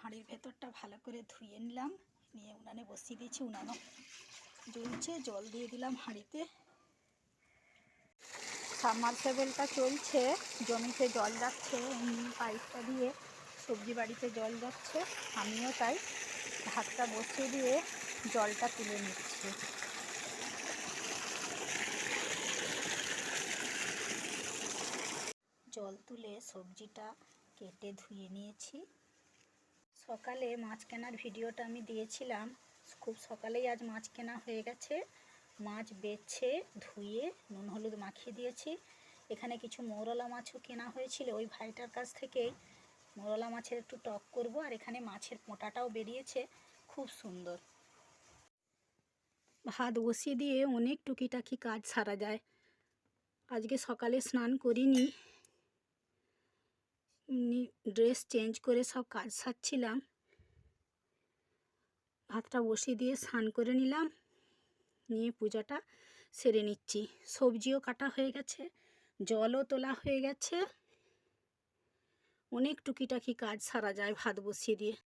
হাঁড়ির ভেতরটা ভালো করে ধুয়ে নিলাম, নিয়ে উনানে বসিয়ে দিয়েছি। উনানও জ্বলছে, জল দিয়ে দিলাম হাঁড়িতে। সাবমার্সেবেলটা চলছে, জমিতে জল যাচ্ছে, পাইপটা দিয়ে সবজি বাড়িতে জল যাচ্ছে। আমিও তাই ভাতটা বসিয়ে দিয়ে জলটা তুলে নিচ্ছি। জল তুলে সবজিটা কেটে ধুয়ে নিয়েছি। সকালে মাছ কেনার ভিডিওটা আমি দিয়েছিলাম, খুব সকালেই আজ মাছ কেনা হয়ে গেছে। মাছ বেছে ধুয়ে নুন হলুদ মাখিয়ে দিয়েছি। এখানে কিছু মৌরলা মাছও কেনা হয়েছিল, ওই ভাইটার কাছ থেকেই মৌরলা মাছের একটু টক করব। আর এখানে মাছের পোঁটাটাও বেরিয়েছে, খুব সুন্দর। ভাত বসিয়ে দিয়ে অনেক টুকিটাকি কাজ সারা যায়। আজকে সকালে স্নান করিনি, ড্রেস চেঞ্জ করে সব কাজ সারছিলাম। ভাতটা বসিয়ে দিয়ে স্নান করে নিলাম, নিয়ে পূজাটা সেরে নিচ্ছি। সবজিও কাটা হয়ে গেছে, জলও তোলা হয়ে গেছে। অনেক টুকিটাকি কাজ সারা যায় ভাত বসিয়ে দিয়ে।